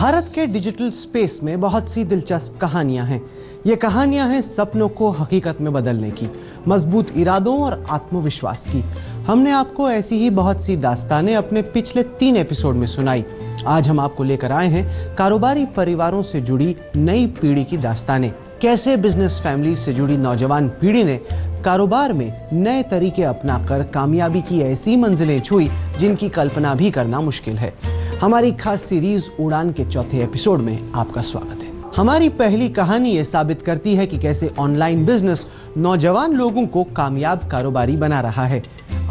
भारत के digital space में बहुत सी दिलचस्प कहानियां हैं। ये कहानियां हैं सपनों को हकीकत में बदलने की, मजबूत इरादों और आत्मविश्वास की। हमने आपको ऐसी ही बहुत सी दास्तानें अपने पिछले 3 एपिसोड में सुनाई। आज हम आपको लेकर आए हैं कारोबारी परिवारों से जुड़ी नई पीढ़ी की दास्तानें। कैसे बिजनेस फैमिली से जुड़ी नौजवान पीढ़ी ने कारोबार में नए तरीके अपनाकर कामयाबी की ऐसी मंजिलें छुई जिनकी कल्पना भी करना मुश्किल है। हमारी खास सीरीज उड़ान के चौथे एपिसोड में आपका स्वागत है। हमारी पहली कहानी ये साबित करती है कि कैसे ऑनलाइन बिजनेस नौजवान लोगों को कामयाब कारोबारी बना रहा है।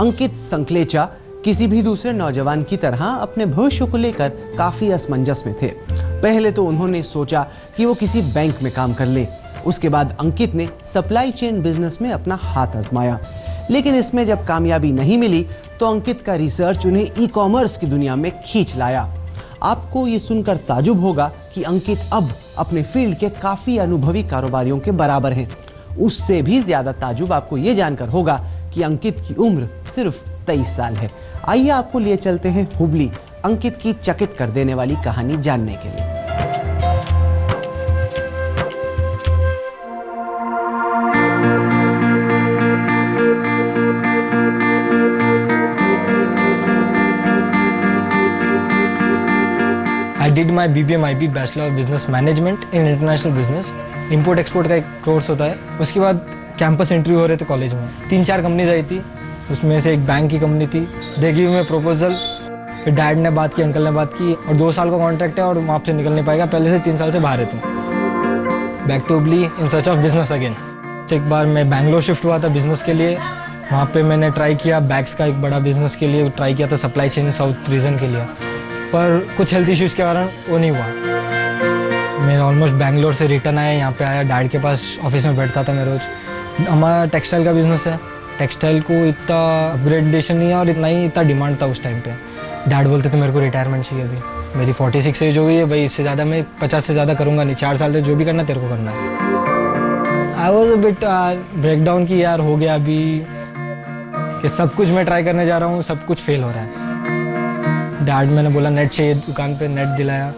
अंकित संकलेचा किसी भी दूसरे नौजवान की तरह अपने भविष्य को लेकर काफी असमंजस में थे। पहले तो उन्होंने सोचा कि वो किसी बैंक में काम कर ले। उसके बाद अंकित ने सप्लाई चेन बिजनेस में अपना हाथ आजमाया, लेकिन इसमें जब कामयाबी नहीं मिली तो अंकित का रिसर्च उन्हें ई कॉमर्स की दुनिया में खींच लाया। आपको ये सुनकर ताजुब होगा कि अंकित अब अपने फील्ड के काफी अनुभवी कारोबारियों के बराबर हैं। उससे भी ज्यादा ताजुब आपको ये जानकर होगा कि अंकित की उम्र सिर्फ 23 साल है। आइए आपको लिए चलते हैं हुबली, अंकित की चकित कर देने वाली कहानी जानने के लिए। I did my BBMIB Bachelor of Business Management in International Business। Import export का एक कोर्स होता है। उसके बाद कैंपस इंटरव्यू हो रहे थे कॉलेज में। 3-4 कंपनीज आई थी, उसमें से एक बैंक की कंपनी थी। They give me proposal. फिर डैड ने बात की, अंकल ने बात की, और 2 साल का कॉन्ट्रैक्ट है और वहाँ से निकल नहीं पाएगा। पहले से 3 साल से बाहर है तुम। Back to Hubli in search of business again. एक बार मैं बैंगलोर शिफ्ट हुआ था बिजनेस के लिए। वहाँ पे मैंने ट्राई किया बैग्स का एक बड़ा बिजनेस के लिए ट्राई किया था, सप्लाई चेन साउथ रीजन के लिए, पर कुछ हेल्थ इश्यूज़ के कारण वो नहीं हुआ। मैं ऑलमोस्ट बैंगलोर से रिटर्न आया, यहाँ पे आया, डैड के पास ऑफिस में बैठता था मैं रोज़। हमारा टेक्सटाइल का बिजनेस है। टेक्सटाइल को इतना अपग्रेडेशन नहीं है और इतना डिमांड था उस टाइम पे। डैड बोलते थे मेरे को रिटायरमेंट चाहिए अभी, मेरी 46 एज हो गई है भाई, इससे ज़्यादा मैं 50 से ज़्यादा करूँगा नहीं। 4 साल से जो भी करना तेरे को करना है। I was a bit break down की यार हो गया अभी कि सब कुछ मैं ट्राई करने जा रहा हूँ, सब कुछ फेल हो रहा है। डैड मैंने बोला नेट चाहिए, दुकान पे नेट दिलाया,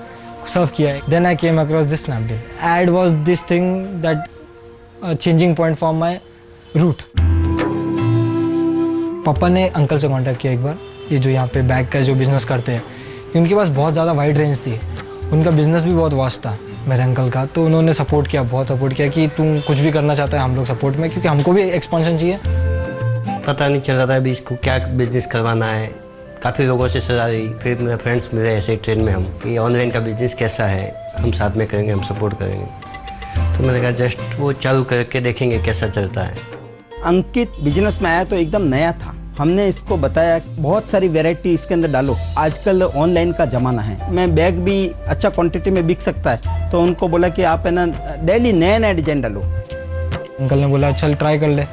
सर्व किया। Then I came across this Snapdeal. Ad was this thing that changing point for my route. पापा ने अंकल से कांटेक्ट किया एक बार, ये जो यहाँ पे बैग का जो बिजनेस करते हैं, उनके पास बहुत ज़्यादा वाइड रेंज थी, उनका बिजनेस भी बहुत वास्ट था मेरे अंकल का। तो उन्होंने सपोर्ट किया, बहुत सपोर्ट किया कि तू कुछ भी करना चाहता है हम लोग सपोर्ट में, क्योंकि हमको भी एक्सपेंशन चाहिए। पता नहीं चल रहा था अभी इसको क्या बिजनेस करवाना है। काफ़ी लोगों से सलाह ली, फिर मेरे फ्रेंड्स मिले ऐसे ट्रेन में हम कि ऑनलाइन का बिज़नेस कैसा है, हम साथ में करेंगे, हम सपोर्ट करेंगे। तो मैंने कहा जस्ट वो चालू करके देखेंगे कैसा चलता है। अंकित बिजनेस में आया तो एकदम नया था। हमने इसको बताया बहुत सारी वैरायटी इसके अंदर डालो, आजकल ऑनलाइन का ज़माना है, मैं बैग भी अच्छा क्वांटिटी में बिक सकता है। तो उनको बोला कि आप है ना डेली नया नया डिजाइन डालो। अंकल ने बोला चल ट्राई कर ले,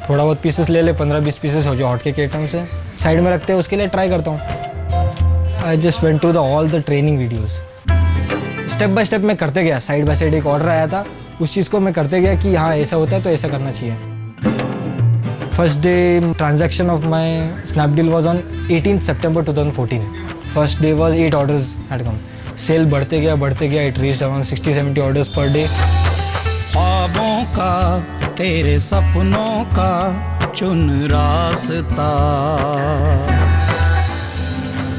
थोड़ा बहुत पीसेस ले ले, 15-20 पीसेस हो जो हॉट केक आइटम से साइड में रखते हैं, उसके लिए ट्राई करता हूँ। I just went to the all the training videos. Step by step मैं करते गया, साइड बाय साइड एक ऑर्डर आया था, उस चीज़ को मैं करते गया कि हाँ ऐसा होता है तो ऐसा करना चाहिए। First day transaction of my Snapdeal was on 18 September 2014। First day was 8 orders had come. Sale बढ़ते गया, it reached around 60-70 orders per day. ख्वाबों का, तेरे सपनों का चुन रास्ता।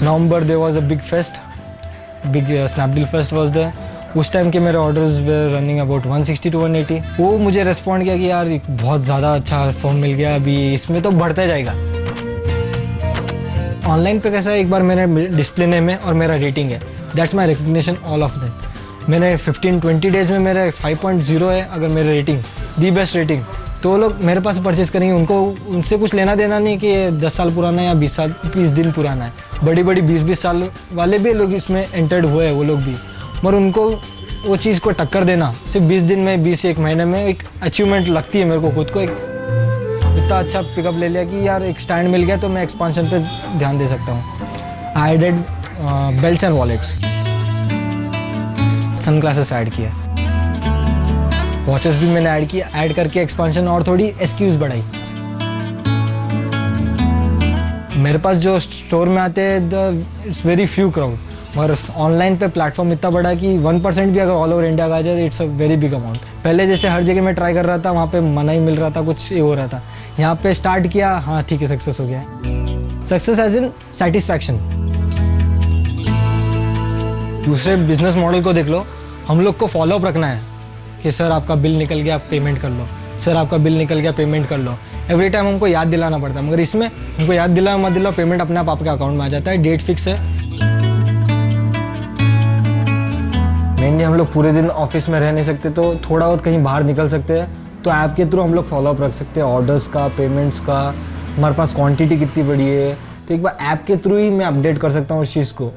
November there was a big fest, big Snapdeal fest was there. उस टाइम के मेरे orders were running about 160 to 180। वो मुझे रेस्पॉन्ड किया कि यार बहुत ज़्यादा अच्छा फॉर्म मिल गया, अभी इसमें तो बढ़ता जाएगा। ऑनलाइन पे कैसा है, एक बार मेरे डिस्प्ले नेम है और मेरा रेटिंग है, that's my recognition all of that. मैंने 15-20 डेज में मेरा 5.0 है अगर मेरा रेटिंग, दी बेस्ट रेटिंग, तो लोग मेरे पास परचेज करेंगे। उनको उनसे कुछ लेना देना नहीं कि 10 साल पुराना है या 20 दिन पुराना है। बड़ी 20-20 साल वाले भी लोग इसमें एंटर्ड हुए हैं, वो लोग भी, मगर उनको वो चीज़ को टक्कर देना सिर्फ 20 दिन में, 20 से 1 महीने में एक अचीवमेंट लगती है मेरे को खुद को। एक इतना अच्छा पिकअप ले लिया कि यार एक स्टैंड मिल गया तो मैं एक्सपांशन पे ध्यान दे सकता हूँ। I added belts and wallets, sunglasses add किया, वॉचेस भी मैंने ऐड किया। ऐड करके एक्सपांशन और थोड़ी एसक्यूज बढ़ाई। मेरे पास जो स्टोर में आते हैं इट्स वेरी फ्यू क्राउड, मगर ऑनलाइन पे प्लेटफॉर्म इतना बड़ा है कि 1% भी अगर ऑल ओवर इंडिया का आ जाए it's a very big amount. पहले जैसे हर जगह मैं ट्राई कर रहा था, वहाँ पे मना ही मिल रहा था, कुछ ये हो रहा था। यहाँ पे स्टार्ट किया, हाँ ठीक है, सक्सेस हो गया। Success as in satisfaction. दूसरे बिजनेस मॉडल को देख लो, हम लोग को फॉलोअप रखना है कि सर आपका बिल निकल गया, आप पेमेंट कर लो, सर आपका बिल निकल गया, पेमेंट कर लो। एवरी टाइम हमको याद दिलाना पड़ता है, मगर इसमें हमको याद दिलाओ मत दिलाओ, पेमेंट अपने आप आपके अकाउंट में आ जाता है, डेट फिक्स है। मेनली हम लोग पूरे दिन ऑफिस में रह नहीं सकते, तो थोड़ा बहुत कहीं बाहर निकल सकते हैं, तो ऐप के थ्रू हम लोग फॉलोअप रख सकते हैं ऑर्डर्स का, पेमेंट्स का, हमारे पास क्वांटिटी कितनी बड़ी है, तो एक बार ऐप के थ्रू ही मैं अपडेट कर सकता हूँ उस चीज़ को।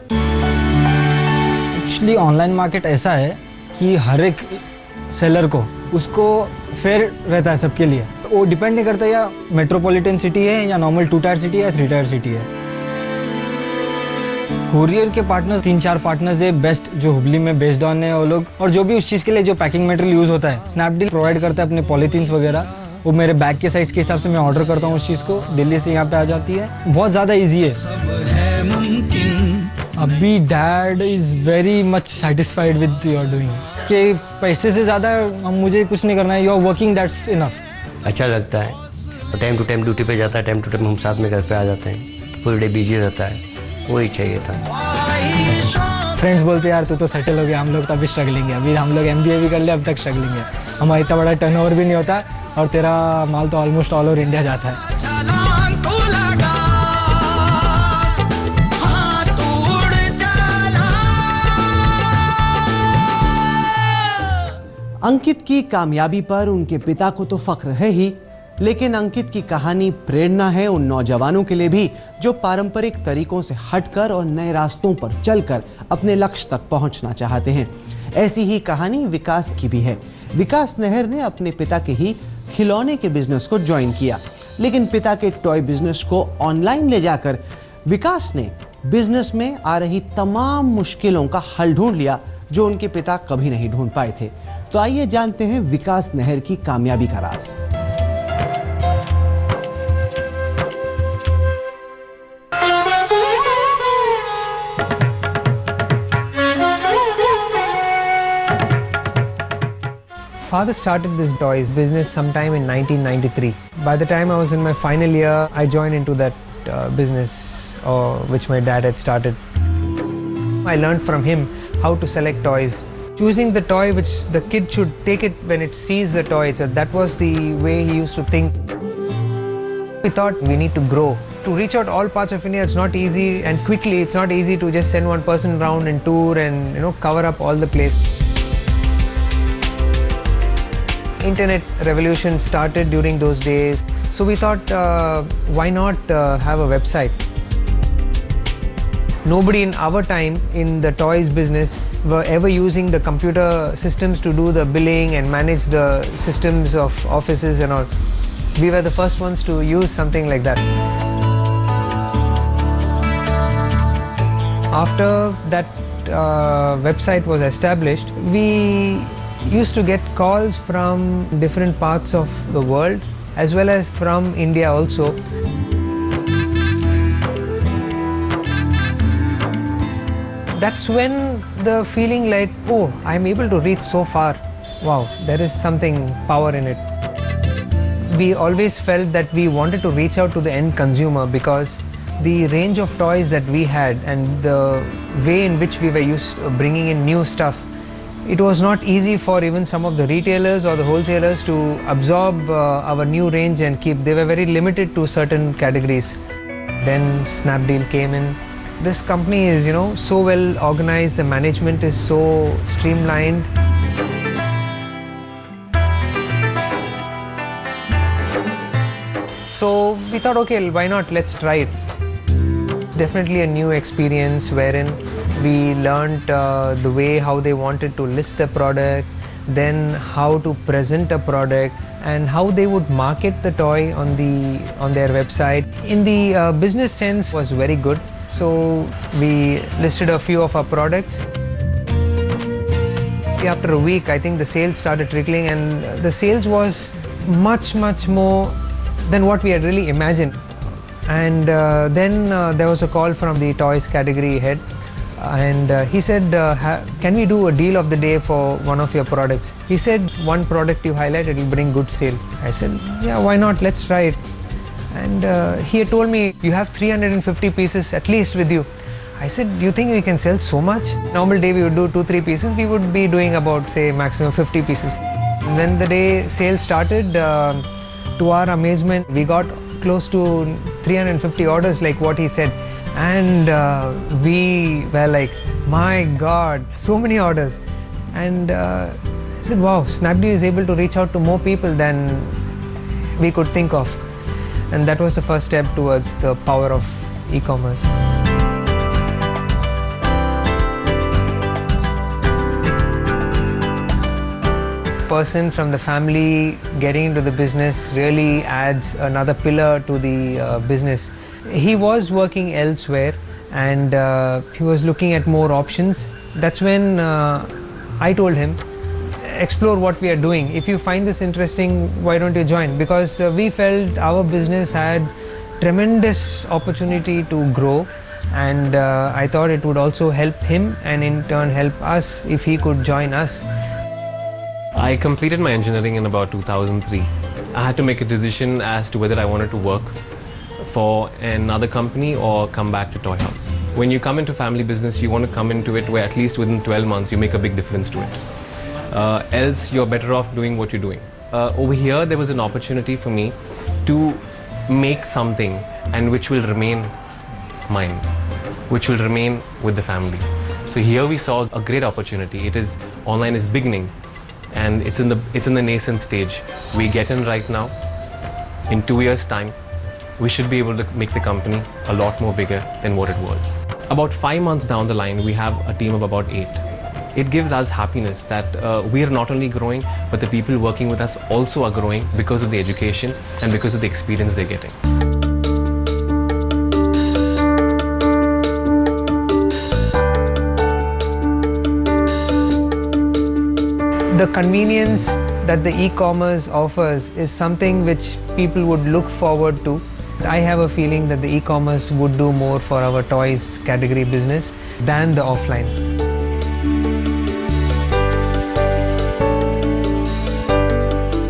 एक्चुअली ऑनलाइन मार्केट ऐसा है कि हर एक सेलर को उसको फेयर रहता है सबके लिए। वो डिपेंड नहीं करता या मेट्रोपॉलिटन सिटी है या नॉर्मल 2 टायर सिटी है या 3 टायर सिटी है। कोरियर के पार्टनर्स 3-4 पार्टनर्स है बेस्ट, जो हुबली में बेस्ड ऑन है वो लोग, और जो भी उस चीज़ के लिए जो पैकिंग मटेरियल यूज़ होता है स्नैपडील प्रोवाइड करता है अपने पॉलीथीन्स वगैरह, वो मेरे बैग के साइज़ के हिसाब से मैं ऑर्डर करता हूँ उस चीज़ को, दिल्ली से यहाँ पे आ जाती है। बहुत ज़्यादा ईजी है। अभी dad is very much satisfied with your doing, कि पैसे से ज़्यादा मुझे कुछ नहीं करना है, you are working, that's enough. अच्छा लगता है, और टाइम टू टाइम ड्यूटी पे जाता है, टाइम टू टाइम हम साथ में घर पे आ जाते हैं, फुल डे बिजी रहता है, वही चाहिए था। फ्रेंड्स बोलते हैं यार तू तो सेटल हो गया, हम लोग तो अभी स्ट्रगलिंग है, अभी हम लोग MBA भी कर लिया, अब तक स्ट्रगलिंग है, हमारा इतना बड़ा टर्नओवर भी नहीं होता, और तेरा माल तो ऑलमोस्ट ऑल ओवर इंडिया जाता है। अंकित की कामयाबी पर उनके पिता को तो फख्र है ही, लेकिन अंकित की कहानी प्रेरणा है उन नौजवानों के लिए भी जो पारंपरिक तरीकों से हटकर और नए रास्तों पर चलकर अपने लक्ष्य तक पहुंचना चाहते हैं। ऐसी ही कहानी विकास की भी है। विकास नहर ने अपने पिता के ही खिलौने के बिजनेस को ज्वाइन किया, लेकिन पिता के टॉय बिजनेस को ऑनलाइन ले जाकर विकास ने बिजनेस में आ रही तमाम मुश्किलों का हल ढूंढ लिया जो उनके पिता कभी नहीं ढूंढ पाए थे। तो आइए जानते हैं विकास नहर की कामयाबी का राज। Father started this toys business sometime in 1993. By the time I was in my final year, I joined into that business which my dad had started. I learned from him how to select toys. Choosing the toy which the kid should take it when it sees the toy, so that was the way he used to think. We thought we need to grow. To reach out all parts of India, it's not easy, and quickly it's not easy to just send one person around and tour and cover up all the place. Internet revolution started during those days, so we thought why not have a website. Nobody in our time in the toys business were ever using the computer systems to do the billing and manage the systems of offices and all. We were the first ones to use something like that. After that website was established, we used to get calls from different parts of the world as well as from India also. That's when the feeling like, oh, I'm able to reach so far. Wow, there is something power in it. We always felt that we wanted to reach out to the end consumer because the range of toys that we had and the way in which we were bringing in new stuff, it was not easy for even some of the retailers or the wholesalers to absorb our new range and keep. They were very limited to certain categories. Then Snapdeal came in. This company is, so well organized. The management is so streamlined. So we thought, okay, why not? Let's try it. Definitely a new experience wherein we learned the way how they wanted to list the product, then how to present a product, and how they would market the toy on their website. In the business sense, was very good. So we listed a few of our products. After a week, I think the sales started trickling, and the sales was much more than what we had really imagined. And then there was a call from the toys category head. And he said, can we do a deal of the day for one of your products? He said, one product you highlight, it will bring good sale. I said, yeah, why not? Let's try it. And he had told me, you have 350 pieces at least with you. I said, do you think we can sell so much? Normal day we would do 2-3 pieces. We would be doing about, say, maximum 50 pieces. And when the day sale started, to our amazement, we got close to 350 orders like what he said. And we were like, my God, so many orders. And I said, wow, Snapdeal is able to reach out to more people than we could think of. And that was the first step towards the power of e-commerce. Person from the family getting into the business really adds another pillar to the business. He was working elsewhere and he was looking at more options. That's when I told him, explore what we are doing. If you find this interesting, why don't you join? Because we felt our business had tremendous opportunity to grow, and I thought it would also help him and in turn help us if he could join us. I completed my engineering in about 2003. I had to make a decision as to whether I wanted to work for another company or come back to Toy House. When you come into family business, you want to come into it where at least within 12 months you make a big difference to it. Else you're better off doing what you're doing. Over here there was an opportunity for me to make something and which will remain mine, which will remain with the family. So here we saw a great opportunity. Online is beginning and it's in the nascent stage. We get in right now. In 2 years' time, we should be able to make the company a lot more bigger than what it was. About 5 months down the line, we have a team of about 8. It gives us happiness that we are not only growing, but the people working with us also are growing because of the education and because of the experience they're getting. The convenience that the e-commerce offers is something which people would look forward to. I have a feeling that the e-commerce would do more for our toys category business than the offline.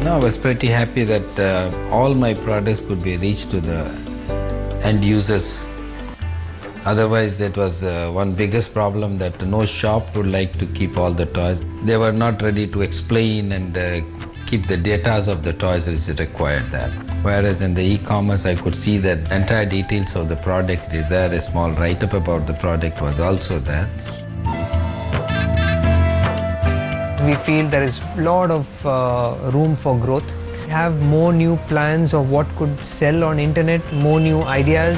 No, I was pretty happy that all my products could be reached to the end users. Otherwise, that was one biggest problem, that no shop would like to keep all the toys. They were not ready to explain and keep the data of the toys as required there. Whereas in the e-commerce, I could see that entire details of the product is there. A small write-up about the product was also there. We feel there is a lot of room for growth. We have more new plans of what could sell on internet, more new ideas.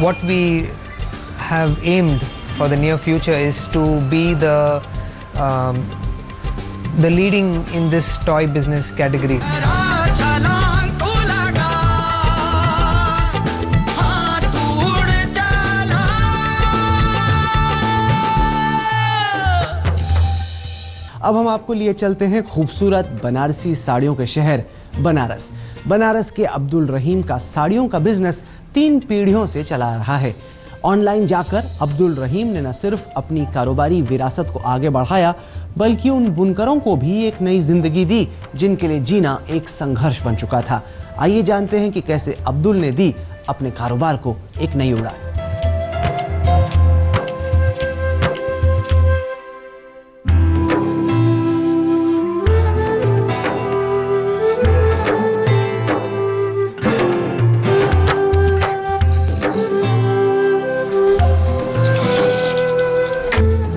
What we have aimed for the near future is to be the leading in this toy business category. अब हम आपको लिए चलते हैं खूबसूरत बनारसी साड़ियों के शहर बनारस। बनारस के अब्दुल रहीम का साड़ियों का बिजनेस 3 पीढ़ियों से चला रहा है। ऑनलाइन जाकर अब्दुल रहीम ने न सिर्फ अपनी कारोबारी विरासत को आगे बढ़ाया, बल्कि उन बुनकरों को भी एक नई जिंदगी दी जिनके लिए जीना एक संघर्ष बन चुका था। आइए जानते हैं कि कैसे अब्दुल ने दी अपने कारोबार को एक नई उड़ान।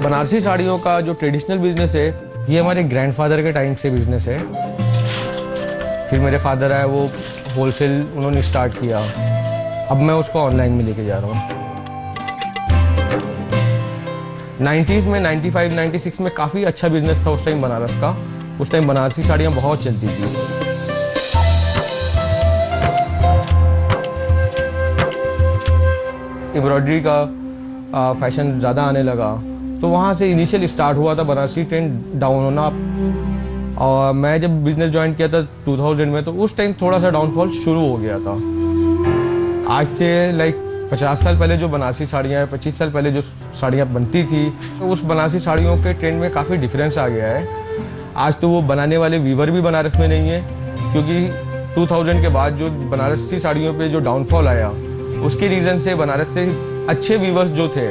बनारसी साड़ियों का जो ट्रेडिशनल बिजनेस है, ये हमारे ग्रैंडफादर के टाइम से बिजनेस है। फिर मेरे फादर आए, वो होलसेल उन्होंने स्टार्ट किया। अब मैं उसको ऑनलाइन में लेके जा रहा हूँ। 90s में 95, 96 में काफ़ी अच्छा बिजनेस था उस टाइम बनारस का। उस टाइम बनारसी साड़ियाँ बहुत चलती थी। एम्ब्रॉयडरी का फैशन ज़्यादा आने लगा, तो वहाँ से इनिशियल स्टार्ट हुआ था बनारसी ट्रेंड डाउन होना। और मैं जब बिजनेस ज्वाइन किया था 2000 में, तो उस टाइम थोड़ा सा डाउनफॉल शुरू हो गया था। आज से लाइक 50 साल पहले जो बनारसी साड़ियाँ 25 साल पहले जो साड़ियाँ बनती थी, तो उस बनारसी साड़ियों के ट्रेंड में काफ़ी डिफरेंस आ गया है। आज तो वो बनाने वाले वीवर भी बनारस में नहीं है, क्योंकि 2000 के बाद जो बनारसी साड़ियों पे जो डाउनफॉल आया, उसके रीज़न से बनारस से अच्छे वीवर्स जो थे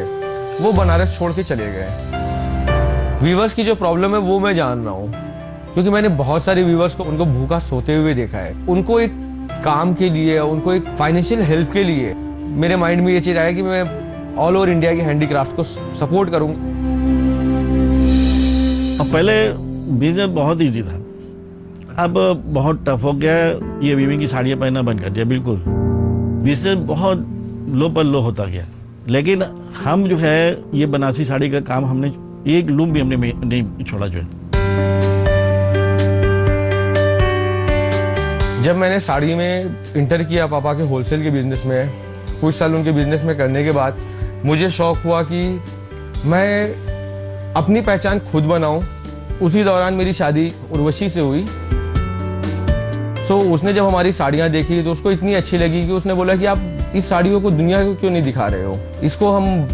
वो बनारस छोड़ के चले गए। वीवर्स की जो प्रॉब्लम है वो मैं जान रहा हूँ, क्योंकि मैंने बहुत सारे वीवर्स को उनको भूखा सोते हुए देखा है। उनको एक काम के लिए, उनको एक फाइनेंशियल हेल्प के लिए मेरे माइंड में ये चीज़ आया कि मैं ऑल ओवर इंडिया की हैंडीक्राफ्ट को सपोर्ट करूँ। पहले बिजनेस बहुत ईजी था, अब बहुत टफ हो गया है। ये वीविंग की साड़ियाँ पहनना बंद कर दिया, बिल्कुल बिजनेस बहुत लो पर लो होता गया। लेकिन हम जो है ये बनारसी साड़ी का काम हमने एक लूम भी हमने नहीं छोड़ा जो है। जब मैंने साड़ी में इंटर किया पापा के होलसेल के बिजनेस में, कुछ साल उनके बिजनेस में करने के बाद मुझे शौक हुआ कि मैं अपनी पहचान खुद बनाऊं। उसी दौरान मेरी शादी उर्वशी से हुई। उसने जब हमारी साड़ियाँ देखी तो उसको इतनी अच्छी लगी कि उसने बोला कि आप इस साड़ियों को दुनिया को क्यों नहीं दिखा रहे हो, इसको हम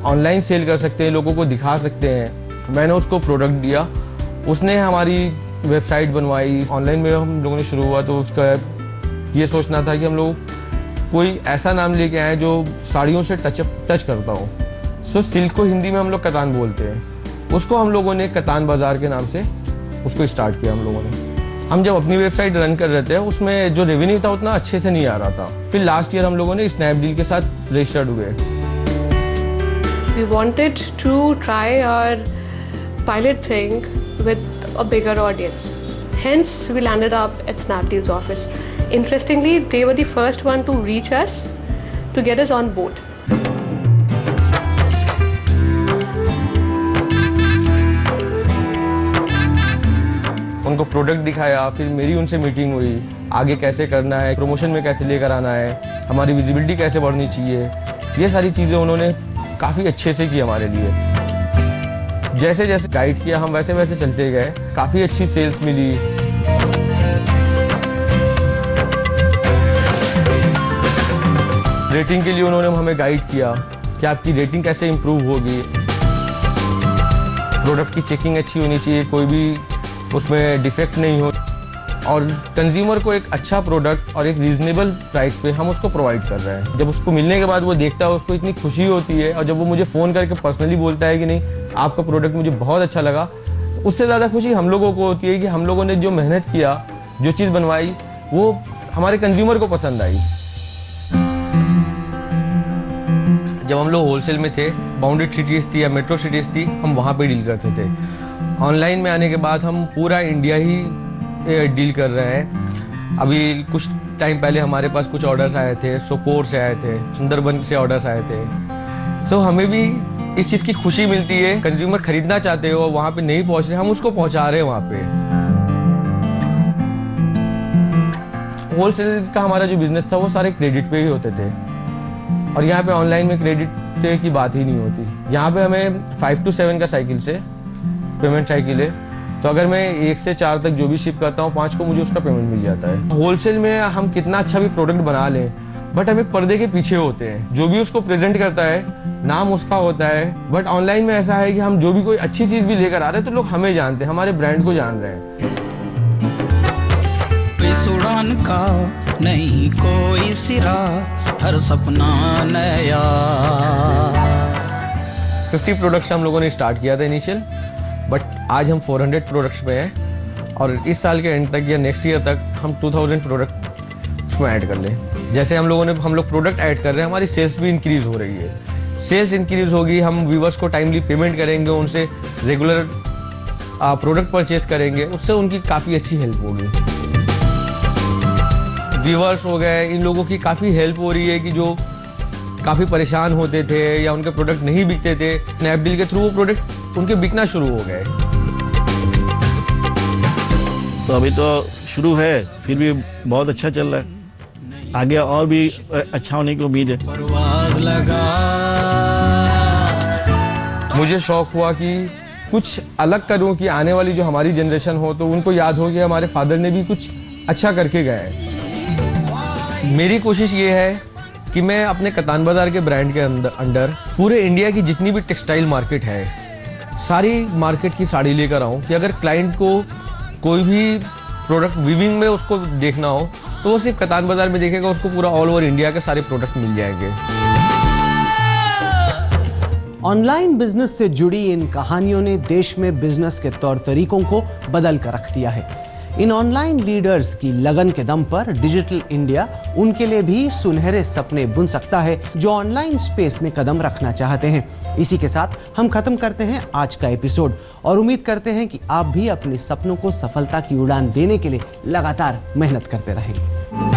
ऑनलाइन सेल कर सकते हैं, लोगों को दिखा सकते हैं। मैंने उसको प्रोडक्ट दिया, उसने हमारी वेबसाइट बनवाई। ऑनलाइन में हम लोगों ने शुरू हुआ तो उसका ये सोचना था कि हम लोग कोई ऐसा नाम लेके आए जो साड़ियों से टच करता हो। सिल्क को हिंदी में हम लोग कतान बोलते हैं, उसको हम लोगों ने कतान बाज़ार के नाम से उसको स्टार्ट किया हम लोगों ने। हम जब अपनी वेबसाइट रन कर रहे थे उसमें जो रेवेन्यू था उतना अच्छे से नहीं आ रहा था। फिर लास्ट ईयर हम लोगों ने स्नैपडील के साथ रजिस्टर्ड हुए। We wanted to try our pilot thing with a bigger audience. Hence, we landed up at Snapdeal's office. Interestingly, they were the first one to reach us to get us on board. उनको product दिखाया, फिर मेरी उनसे meeting हुई, आगे कैसे करना है, प्रमोशन में कैसे लेकर आना है, हमारी विजिबिलिटी कैसे बढ़नी चाहिए। ये सारी चीज़ें उन्होंने काफ़ी अच्छे से की हमारे लिए। जैसे जैसे गाइड किया हम वैसे वैसे चलते गए, काफ़ी अच्छी सेल्स मिली। रेटिंग के लिए उन्होंने हमें गाइड किया कि आपकी रेटिंग कैसे इम्प्रूव होगी। प्रोडक्ट की चेकिंग अच्छी होनी चाहिए, कोई भी उसमें डिफेक्ट नहीं हो, और कंज्यूमर को एक अच्छा प्रोडक्ट और एक रीजनेबल प्राइस पे हम उसको प्रोवाइड कर रहे हैं। जब उसको मिलने के बाद वो देखता है उसको इतनी खुशी होती है, और जब वो मुझे फ़ोन करके पर्सनली बोलता है कि नहीं आपका प्रोडक्ट मुझे बहुत अच्छा लगा, उससे ज़्यादा खुशी हम लोगों को होती है कि हम लोगों ने जो मेहनत किया, जो चीज़ बनवाई, वो हमारे कंज्यूमर को पसंद आई। जब हम लोग होलसेल में थे, बाउंडेड सिटीज़ थी या मेट्रो सिटीज़ थी, हम वहाँ पे डील करते थे। ऑनलाइन में आने के बाद हम पूरा इंडिया ही डील कर रहे हैं। अभी कुछ टाइम पहले हमारे पास कुछ ऑर्डर्स आए थे, सोपोर से आए थे, सुंदरबन से ऑर्डर्स आए थे। हमें भी इस चीज़ की खुशी मिलती है, कंज्यूमर खरीदना चाहते हो, वहाँ पे नहीं पहुँच रहे, हम उसको पहुँचा रहे हैं वहाँ पे। होलसेल का हमारा जो बिजनेस था वो सारे क्रेडिट पे ही होते थे, और यहाँ पे ऑनलाइन में क्रेडिट की बात ही नहीं होती। यहाँ पे हमें 5 to 7 का साइकिल से पेमेंट साइकिल है, तो अगर मैं 1 से 4 तक जो भी शिप करता हूँ, 5 को मुझे उसका पेमेंट मिल जाता है। होलसेल में हम कितना अच्छा भी प्रोडक्ट बना लें, बट हमें पर्दे के पीछे होते हैं। जो भी उसको प्रेजेंट करता है नाम उसका होता है, बट ऑनलाइन में ऐसा है कि हम जो भी कोई अच्छी चीज़ भी लेकर आ रहे हैं तो लोग हमें जानते हैं, हमारे ब्रांड को जान रहे हैं। इस उड़ान का नहीं कोई सिरा, हर सपना नया। 50 प्रोडक्ट्स हम लोगों ने स्टार्ट किया था इनिशियल, बट आज हम 400 प्रोडक्ट्स पे हैं, और इस साल के एंड तक या नेक्स्ट ईयर तक हम 2000 प्रोडक्ट उसमें ऐड कर लें। जैसे हम लोग प्रोडक्ट ऐड कर रहे हैं, हमारी सेल्स भी इंक्रीज़ हो रही है। सेल्स इंक्रीज़ होगी, हम व्यूवर्स को टाइमली पेमेंट करेंगे, उनसे रेगुलर प्रोडक्ट परचेज करेंगे, उससे उनकी काफ़ी अच्छी हेल्प होगी। व्यूवर्स हो गए, इन लोगों की काफ़ी हेल्प हो रही है कि जो काफ़ी परेशान होते थे या उनके प्रोडक्ट नहीं बिकते थे, स्नैपडील के थ्रू वो प्रोडक्ट उनके बिकना शुरू हो गए। तो अभी तो शुरू है, फिर भी बहुत अच्छा चल रहा है, आगे और भी अच्छा होने की उम्मीद है। परवाज़ लगा। मुझे शौक हुआ कि कुछ अलग करूं कि आने वाली जो हमारी जनरेशन हो तो उनको याद हो कि हमारे फादर ने भी कुछ अच्छा करके गए हैं। मेरी कोशिश ये है कि मैं अपने कतान बाजार के ब्रांड के अंडर पूरे इंडिया की जितनी भी टेक्सटाइल मार्केट है सारी मार्केट की साड़ी लेकर आऊँ कि अगर क्लाइंट को कोई भी प्रोडक्ट वीविंग में उसको देखना हो तो वो सिर्फ कतान बाजार में देखेगा, उसको पूरा ऑल ओवर इंडिया के सारे प्रोडक्ट मिल जाएंगे। ऑनलाइन बिजनेस से जुड़ी इन कहानियों ने देश में बिजनेस के तौर तरीकों को बदल कर रख दिया है। इन ऑनलाइन लीडर्स की लगन के दम पर डिजिटल इंडिया उनके लिए भी सुनहरे सपने बुन सकता है जो ऑनलाइन स्पेस में कदम रखना चाहते हैं। इसी के साथ हम खत्म करते हैं आज का एपिसोड और उम्मीद करते हैं कि आप भी अपने सपनों को सफलता की उड़ान देने के लिए लगातार मेहनत करते रहेंगे।